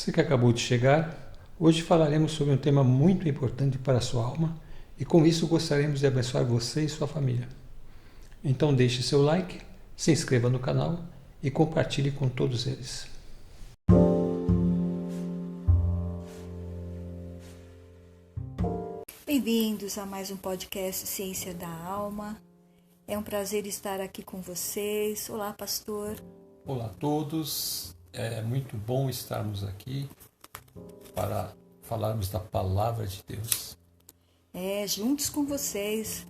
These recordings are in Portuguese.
Você que acabou de chegar, hoje falaremos sobre um tema muito importante para a sua alma e com isso gostaríamos de abençoar você e sua família. Então deixe seu like, se inscreva no canal e compartilhe com todos eles. Bem-vindos a mais um podcast Ciência da Alma. É um prazer estar aqui com vocês. Olá, pastor. Olá a todos, é muito bom estarmos aqui para falarmos da Palavra de Deus. Juntos com vocês,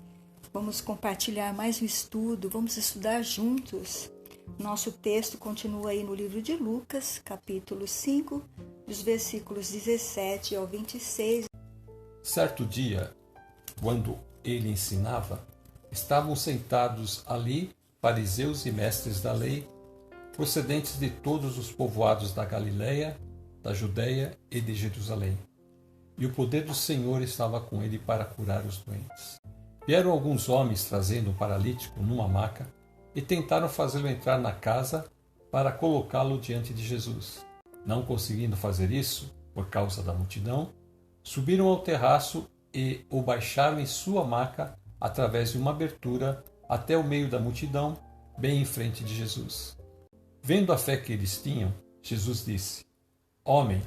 vamos compartilhar mais um estudo, vamos estudar juntos. Nosso texto continua aí no livro de Lucas, capítulo 5, dos versículos 17 ao 26. Certo dia, quando ele ensinava, estavam sentados ali fariseus e mestres da lei, procedentes de todos os povoados da Galileia, da Judeia e de Jerusalém. E o poder do Senhor estava com ele para curar os doentes. Vieram alguns homens trazendo um paralítico numa maca e tentaram fazê-lo entrar na casa para colocá-lo diante de Jesus. Não conseguindo fazer isso, por causa da multidão, subiram ao terraço e o baixaram em sua maca através de uma abertura até o meio da multidão, bem em frente de Jesus. Vendo a fé que eles tinham, Jesus disse: Homem,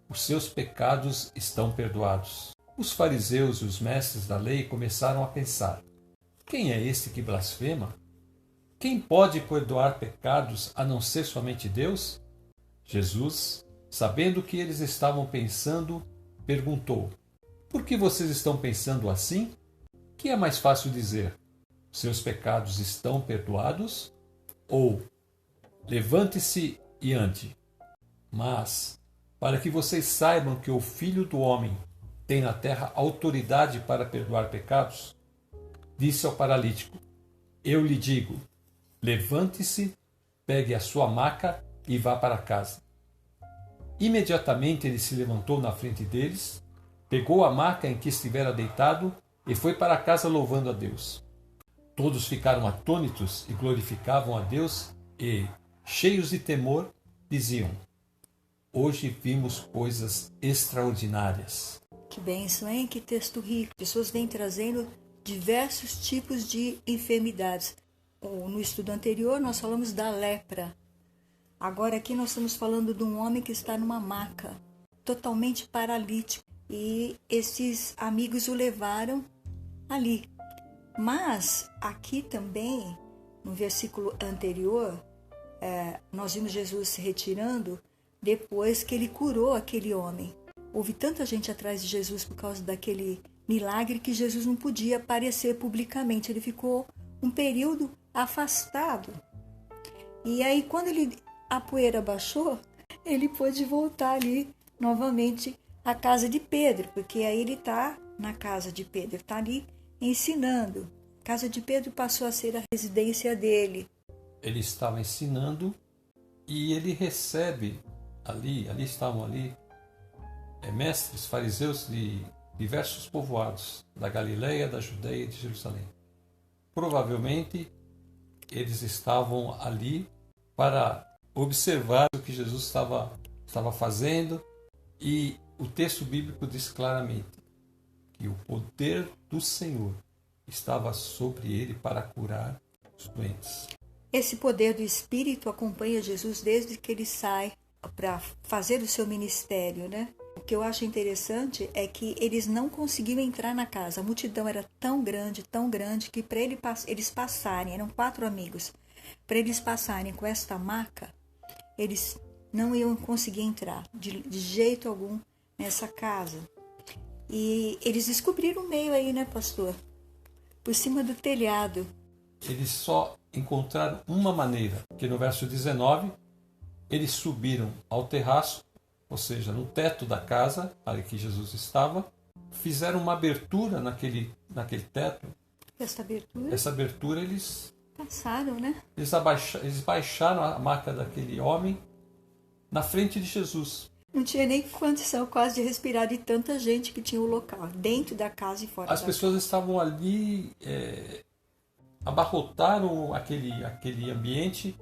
os seus pecados estão perdoados. Os fariseus e os mestres da lei começaram a pensar: quem é este que blasfema? Quem pode perdoar pecados a não ser somente Deus? Jesus, sabendo o que eles estavam pensando, perguntou: por que vocês estão pensando assim? Que é mais fácil dizer: seus pecados estão perdoados? Ou levante-se e ande. Mas, para que vocês saibam que o Filho do Homem tem na terra autoridade para perdoar pecados, disse ao paralítico: eu lhe digo, levante-se, pegue a sua maca e vá para casa. Imediatamente ele se levantou na frente deles, pegou a maca em que estivera deitado e foi para casa louvando a Deus. Todos ficaram atônitos e glorificavam a Deus e, cheios de temor, diziam: hoje vimos coisas extraordinárias. Que bênção, hein? Que texto rico. Pessoas vêm trazendo diversos tipos de enfermidades. No estudo anterior nós falamos da lepra. Agora aqui nós estamos falando de um homem que está numa maca, totalmente paralítico. E esses amigos o levaram ali. Mas aqui também, no versículo anterior, nós vimos Jesus se retirando depois que ele curou aquele homem. Houve tanta gente atrás de Jesus por causa daquele milagre que Jesus não podia aparecer publicamente. Ele ficou um período afastado. E aí, quando a poeira baixou, ele pôde voltar ali novamente à casa de Pedro, porque aí ele está na casa de Pedro, está ali ensinando. A casa de Pedro passou a ser a residência dele. Ele estava ensinando e ele recebe ali estavam mestres, fariseus de diversos povoados da Galileia, da Judeia e de Jerusalém. Provavelmente eles estavam ali para observar o que Jesus estava fazendo, e o texto bíblico diz claramente que o poder do Senhor estava sobre ele para curar os doentes. Esse poder do Espírito acompanha Jesus desde que ele sai para fazer o seu ministério, né? O que eu acho interessante é que eles não conseguiam entrar na casa. A multidão era tão grande, que para eles passarem, eram 4 amigos, para eles passarem com esta maca, eles não iam conseguir entrar de jeito algum nessa casa. E eles descobriram o meio aí, né, pastor? Por cima do telhado. Eles só encontraram uma maneira, que no verso 19, eles subiram ao terraço, ou seja, no teto da casa, ali que Jesus estava, fizeram uma abertura naquele teto. Essa abertura eles passaram, né? Eles baixaram a maca daquele homem na frente de Jesus. Não tinha nem condição quase de respirar de tanta gente que tinha o local, dentro da casa e fora da casa. As pessoas estavam ali, abarrotaram aquele ambiente.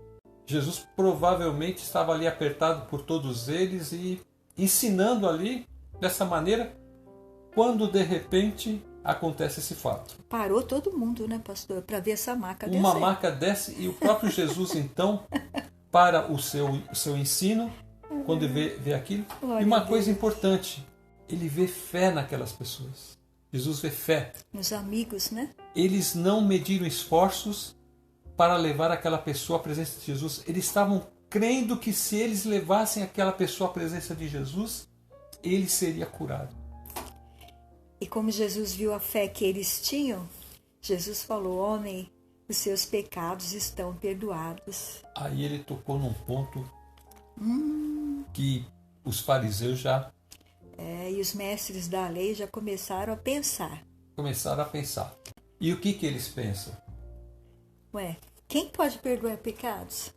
Jesus provavelmente estava ali apertado por todos eles e ensinando ali dessa maneira, quando de repente acontece esse fato. Parou todo mundo, né, pastor, para ver essa maca descer. Uma maca desce e o próprio Jesus, então, para o seu ensino, quando vê aquilo. Glória E uma a coisa Deus. importante, ele vê fé naquelas pessoas. Jesus vê fé. Nos amigos, né? Eles não mediram esforços para levar aquela pessoa à presença de Jesus. Eles estavam crendo que se eles levassem aquela pessoa à presença de Jesus, ele seria curado. E como Jesus viu a fé que eles tinham, Jesus falou: homem, os seus pecados estão perdoados. Aí ele tocou num ponto que os fariseus já E os mestres da lei já começaram a pensar: começaram a pensar. E o que eles pensam? ué, quem pode perdoar pecados?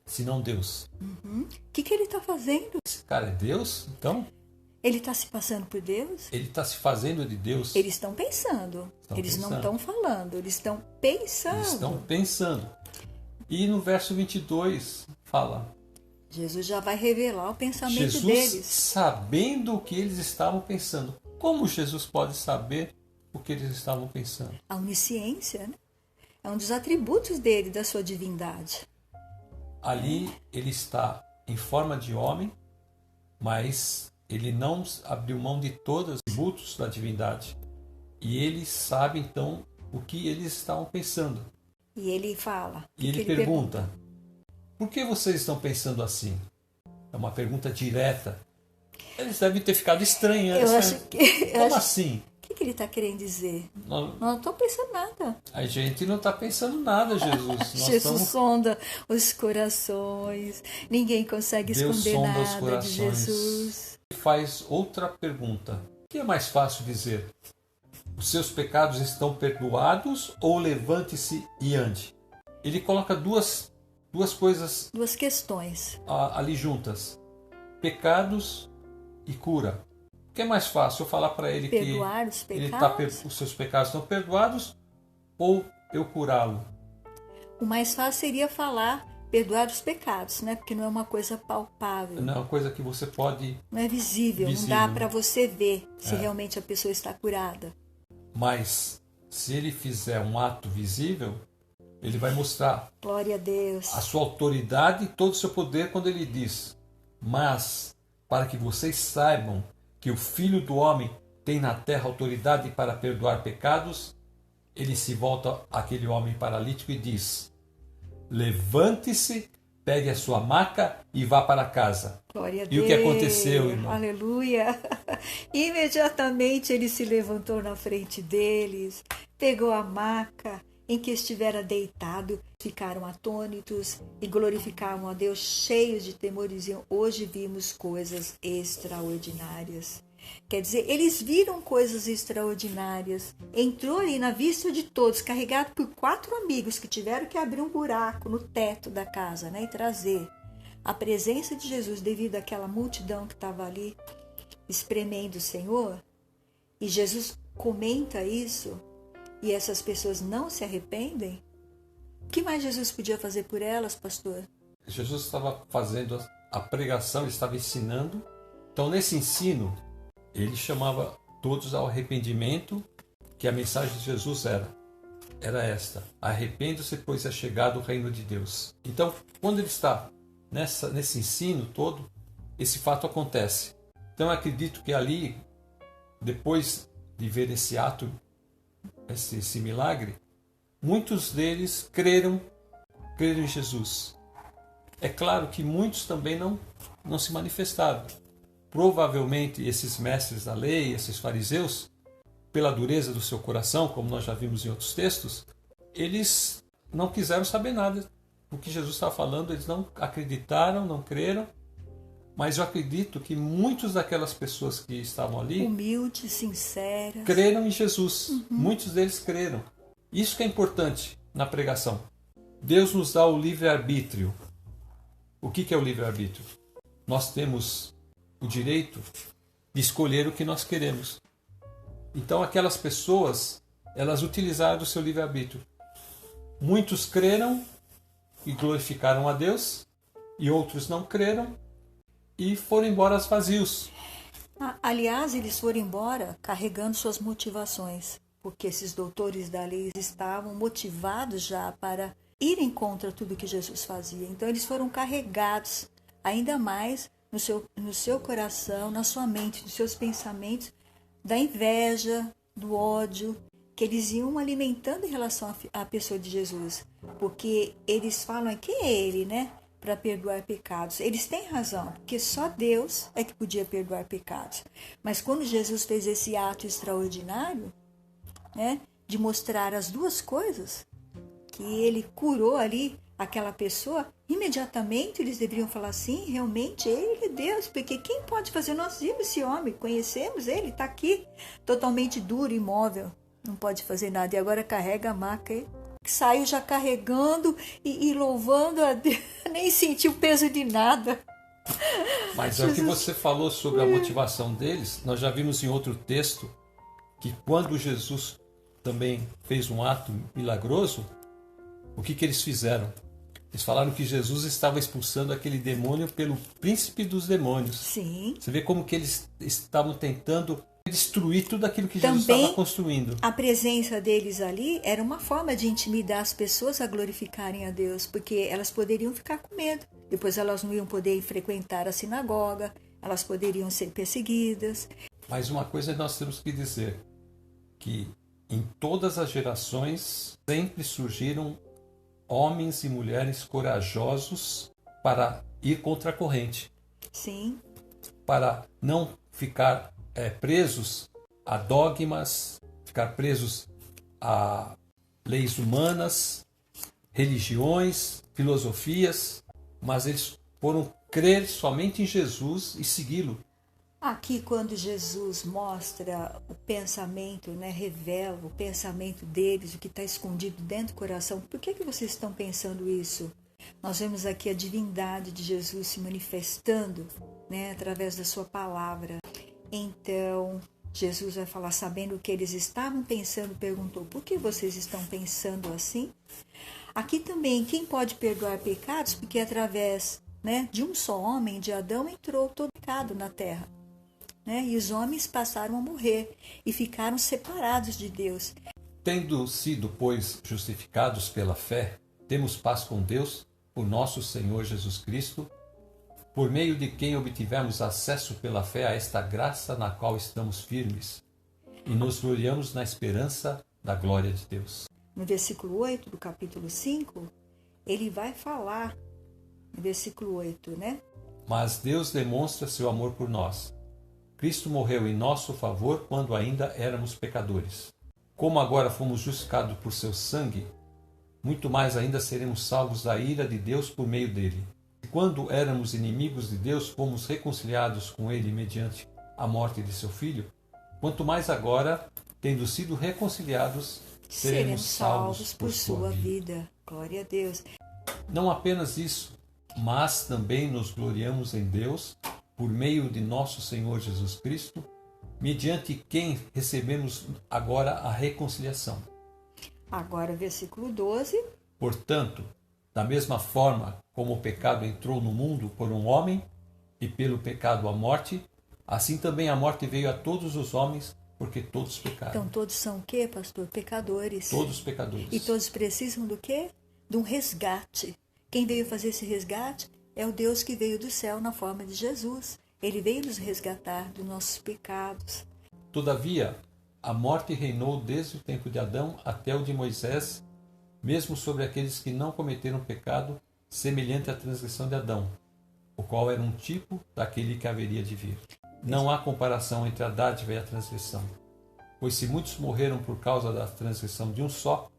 Se não Deus. O que ele está fazendo? Esse cara é Deus? Então, Ele está se passando por Deus? ele está se fazendo de Deus. Eles estão pensando. Eles não estão falando, eles estão pensando. Eles estão pensando. E no verso 22 fala: Jesus já vai revelar o pensamento Jesus deles. sabendo o que eles estavam pensando. Como Jesus pode saber o que eles estavam pensando? A onisciência, né? É um dos atributos dele, da sua divindade. Ali ele está em forma de homem, mas ele não abriu mão de todos os atributos da divindade. E ele sabe então o que eles estavam pensando. E ele fala. E ele pergunta: por que vocês estão pensando assim? É uma pergunta direta. Eles devem ter ficado estranhos. Eu acho que. Como assim? O que ele está querendo dizer? Nós- Não estou pensando nada. A gente não está pensando nada, Jesus. Nós Jesus estamos... sonda os corações. Ninguém consegue Deus esconder sonda os nada de corações. Jesus. Faz outra pergunta. O que é mais fácil dizer? Os seus pecados estão perdoados ou levante-se e ande? Ele coloca duas coisas Duas questões. ali juntas: pecados e cura. O que é mais fácil? Eu falar para ele Perdoar os que pecados? os seus pecados estão perdoados ou eu curá-lo? O mais fácil seria falar perdoar os pecados, né? Porque não é uma coisa palpável. Não é uma coisa que você pode... Não é visível. Não dá para você ver se realmente a pessoa está curada. Mas se ele fizer um ato visível, ele vai mostrar Glória a Deus. a sua autoridade e todo o seu poder quando ele diz: mas para que vocês saibam que o Filho do Homem tem na terra autoridade para perdoar pecados, ele se volta àquele homem paralítico e diz: levante-se, pegue a sua maca e vá para casa. Glória a E Deus. o que aconteceu, irmão? Aleluia. Imediatamente ele se levantou na frente deles, pegou a maca em que estivera deitado, ficaram atônitos e glorificavam a Deus, cheios de temor, e diziam: hoje vimos coisas extraordinárias. Quer dizer, eles viram coisas extraordinárias. Entrou ali na vista de todos, carregado por 4 amigos que tiveram que abrir um buraco no teto da casa, né, e trazer a presença de Jesus devido àquela multidão que estava ali espremendo o Senhor. E Jesus comenta isso e essas pessoas não se arrependem. O que mais Jesus podia fazer por elas, pastor? Jesus estava fazendo a pregação, ele estava ensinando. Então, nesse ensino, ele chamava todos ao arrependimento, que a mensagem de Jesus era esta: arrependa-se, pois é chegado o reino de Deus. Então, quando ele está nesse ensino todo, esse fato acontece. Então, eu acredito que ali, depois de ver esse ato, esse milagre, muitos deles creram em Jesus. É claro que muitos também não se manifestaram. Provavelmente esses mestres da lei, esses fariseus, pela dureza do seu coração, como nós já vimos em outros textos, eles não quiseram saber nada do que Jesus estava falando, eles não acreditaram, não creram. Mas eu acredito que muitas daquelas pessoas que estavam ali, humildes, sinceras, creram em Jesus. Muitos deles creram. Isso que é importante na pregação. Deus nos dá o livre-arbítrio. O que é o livre-arbítrio? Nós temos o direito de escolher o que nós queremos. Então aquelas pessoas, elas utilizaram do seu livre-arbítrio. Muitos creram e glorificaram a Deus, e outros não creram e foram embora vazios. Aliás, eles foram embora carregando suas motivações, porque esses doutores da lei estavam motivados já para irem contra tudo que Jesus fazia. Então, eles foram carregados ainda mais no seu coração, na sua mente, nos seus pensamentos, da inveja, do ódio, que eles iam alimentando em relação à pessoa de Jesus. Porque eles falam, quem é ele, né? Para perdoar pecados. Eles têm razão, porque só Deus é que podia perdoar pecados. Mas quando Jesus fez esse ato extraordinário, né, de mostrar as duas coisas, que ele curou ali aquela pessoa, imediatamente eles deveriam falar assim, realmente ele é Deus, porque quem pode fazer? Nós vimos esse homem, conhecemos ele, está aqui, totalmente duro, imóvel, não pode fazer nada, e agora carrega a maca aí. Saiu já carregando e louvando a Deus, nem sentiu o peso de nada. Mas é o que você falou sobre a motivação deles, nós já vimos em outro texto, que quando Jesus também fez um ato milagroso, o que eles fizeram? Eles falaram que Jesus estava expulsando aquele demônio pelo príncipe dos demônios. Sim. Você vê como que eles estavam tentando destruir tudo aquilo que Jesus também estava construindo. A presença deles ali era uma forma de intimidar as pessoas a glorificarem a Deus, porque elas poderiam ficar com medo. Depois elas não iam poder frequentar a sinagoga, elas poderiam ser perseguidas. Mas uma coisa nós temos que dizer, que em todas as gerações sempre surgiram homens e mulheres corajosos para ir contra a corrente. Sim. Para não ficar presos a dogmas, ficar presos a leis humanas, religiões, filosofias, mas eles foram crer somente em Jesus e segui-lo. Aqui, quando Jesus mostra o pensamento, né, revela o pensamento deles, o que está escondido dentro do coração, por que vocês estão pensando isso? Nós vemos aqui a divindade de Jesus se manifestando, né, através da sua palavra. Então, Jesus vai falar, sabendo o que eles estavam pensando, perguntou, por que vocês estão pensando assim? Aqui também, quem pode perdoar pecados? Porque através, né, de um só homem, de Adão, entrou todo pecado na terra. Né? E os homens passaram a morrer e ficaram separados de Deus. Tendo sido, pois, justificados pela fé, temos paz com Deus, por nosso Senhor Jesus Cristo, por meio de quem obtivemos acesso pela fé a esta graça na qual estamos firmes e nos gloriamos na esperança da glória de Deus. No versículo 8 do capítulo 5, ele vai falar, no versículo 8, né? Mas Deus demonstra seu amor por nós. Cristo morreu em nosso favor quando ainda éramos pecadores. Como agora fomos justificados por seu sangue, muito mais ainda seremos salvos da ira de Deus por meio dele. E quando éramos inimigos de Deus, fomos reconciliados com ele mediante a morte de seu Filho, quanto mais agora, tendo sido reconciliados, seremos salvos por sua vida. Glória a Deus. Não apenas isso, mas também nos gloriamos em Deus, por meio de nosso Senhor Jesus Cristo, mediante quem recebemos agora a reconciliação. Agora, versículo 12. Portanto, da mesma forma como o pecado entrou no mundo por um homem, e pelo pecado a morte, assim também a morte veio a todos os homens, porque todos pecaram. Então todos são o quê, pastor? Pecadores. Todos pecadores. E todos precisam do quê? De um resgate. Quem veio fazer esse resgate é o Deus que veio do céu na forma de Jesus. Ele veio nos resgatar dos nossos pecados. Todavia, a morte reinou desde o tempo de Adão até o de Moisés, mesmo sobre aqueles que não cometeram pecado, semelhante à transgressão de Adão, o qual era um tipo daquele que haveria de vir. Não há comparação entre a dádiva e a transgressão, pois se muitos morreram por causa da transgressão de um só,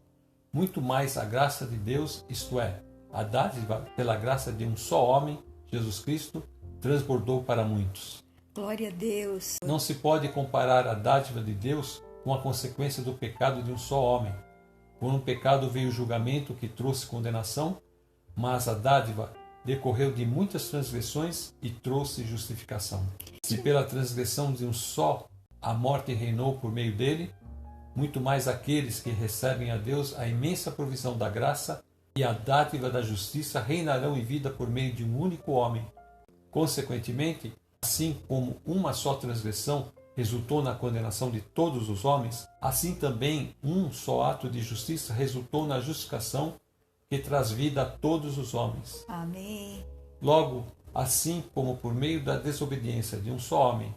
muito mais a graça de Deus, isto é, a dádiva pela graça de um só homem, Jesus Cristo, transbordou para muitos. Glória a Deus. Não se pode comparar a dádiva de Deus com a consequência do pecado de um só homem. Por um pecado veio o julgamento que trouxe condenação, mas a dádiva decorreu de muitas transgressões e trouxe justificação. Se pela transgressão de um só a morte reinou por meio dele, muito mais aqueles que recebem a Deus a imensa provisão da graça e a dádiva da justiça reinarão em vida por meio de um único homem, Consequentemente, assim como uma só transgressão resultou na condenação de todos os homens, assim também um só ato de justiça resultou na justificação que traz vida a todos os homens. Amém. Logo, assim como por meio da desobediência de um só homem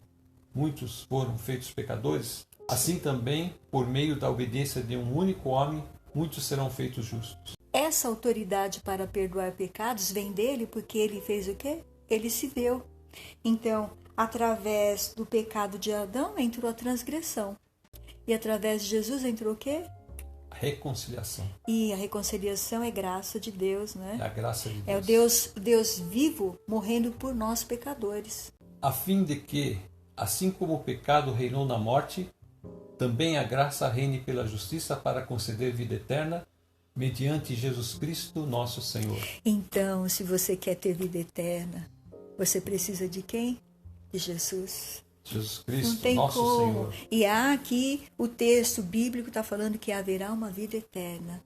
muitos foram feitos pecadores, assim também por meio da obediência de um único homem muitos serão feitos justos. Essa autoridade para perdoar pecados vem dele porque ele fez o quê? Ele se deu. Então, através do pecado de Adão entrou a transgressão. E através de Jesus entrou o quê? A reconciliação. E a reconciliação é graça de Deus, né? É a graça de Deus. É o Deus vivo morrendo por nós pecadores. A fim de que, assim como o pecado reinou na morte, também a graça reine pela justiça para conceder vida eterna, mediante Jesus Cristo, nosso Senhor. Então, se você quer ter vida eterna, você precisa de quem? De Jesus. Jesus Não Cristo, tem nosso como. Senhor. E aqui o texto bíblico está falando que haverá uma vida eterna.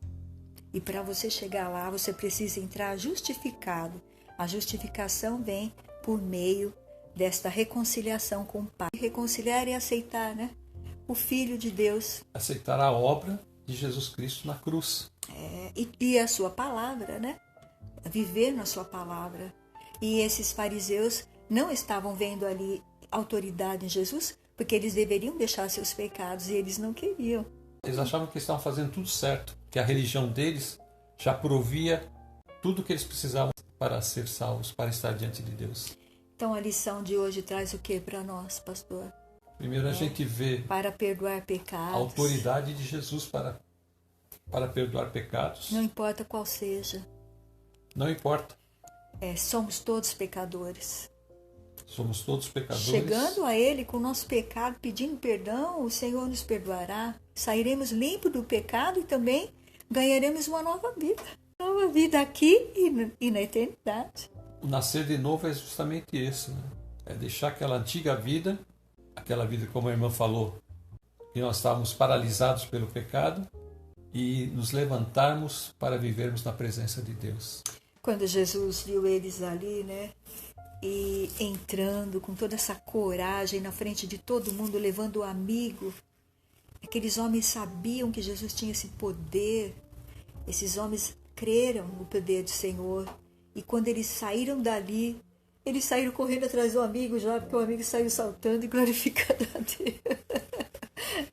E para você chegar lá, você precisa entrar justificado. A justificação vem por meio desta reconciliação com o Pai. Reconciliar e aceitar, né? O Filho de Deus. Aceitar a obra de Jesus Cristo na cruz. E a sua palavra, né? Viver na sua palavra. E esses fariseus não estavam vendo ali autoridade em Jesus, porque eles deveriam deixar seus pecados e eles não queriam. Eles achavam que estavam fazendo tudo certo, que a religião deles já provia tudo o que eles precisavam para ser salvos, para estar diante de Deus. Então a lição de hoje traz o que para nós, pastor? Primeiro a gente vê Para perdoar a pecados. autoridade de Jesus para perdoar pecados. Não importa qual seja. Não importa. Somos todos pecadores. Somos todos pecadores. Chegando a Ele com o nosso pecado, pedindo perdão, o Senhor nos perdoará. Sairemos limpos do pecado e também ganharemos uma nova vida. Nova vida aqui e na eternidade. O nascer de novo é justamente esse, né? É deixar aquela antiga vida, aquela vida, como a irmã falou, que nós estávamos paralisados pelo pecado, e nos levantarmos para vivermos na presença de Deus. Quando Jesus viu eles ali, né? E entrando com toda essa coragem na frente de todo mundo, levando o amigo. Aqueles homens sabiam que Jesus tinha esse poder. Esses homens creram no poder do Senhor. E quando eles saíram dali, eles saíram correndo atrás do amigo já, porque o amigo saiu saltando e glorificando a Deus.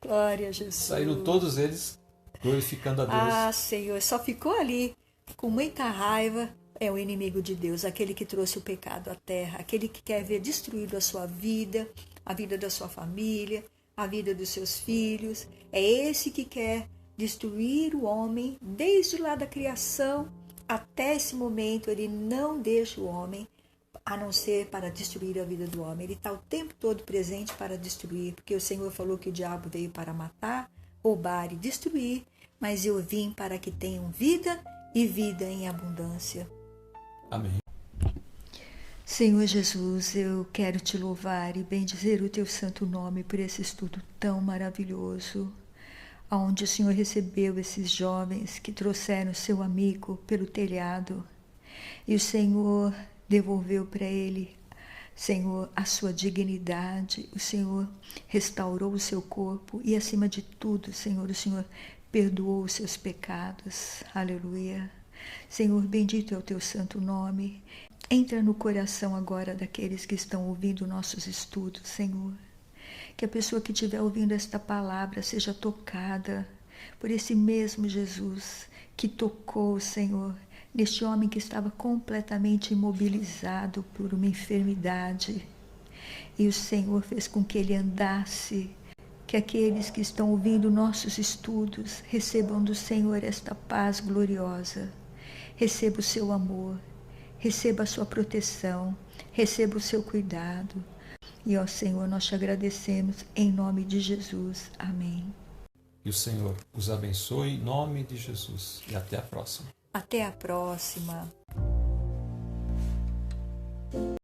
Glória a Jesus. Saíram todos eles glorificando a Deus. Ah, Senhor, só ficou ali com muita raiva. É o inimigo de Deus, aquele que trouxe o pecado à terra, aquele que quer ver destruído a sua vida, a vida da sua família, a vida dos seus filhos. É esse que quer destruir o homem desde lá da criação até esse momento. Ele não deixa o homem, a não ser para destruir a vida do homem. Ele está o tempo todo presente para destruir, porque o Senhor falou que o diabo veio para matar, roubar e destruir, mas eu vim para que tenham vida e vida em abundância. Amém. Senhor Jesus, eu quero te louvar e bendizer o teu santo nome por esse estudo tão maravilhoso, onde o Senhor recebeu esses jovens que trouxeram seu amigo pelo telhado e o Senhor devolveu para ele, Senhor, a sua dignidade. O Senhor restaurou o seu corpo e, acima de tudo, Senhor, o Senhor perdoou os seus pecados. Aleluia. Senhor, bendito é o teu santo nome. Entra no coração agora daqueles que estão ouvindo nossos estudos, Senhor. Que a pessoa que estiver ouvindo esta palavra seja tocada por esse mesmo Jesus que tocou, Senhor, neste homem que estava completamente imobilizado por uma enfermidade. E o Senhor fez com que ele andasse. Que aqueles que estão ouvindo nossos estudos recebam do Senhor esta paz gloriosa. Receba o seu amor, receba a sua proteção, receba o seu cuidado. E, ó Senhor, nós te agradecemos em nome de Jesus. Amém. Que o Senhor os abençoe em nome de Jesus. E até a próxima. Até a próxima.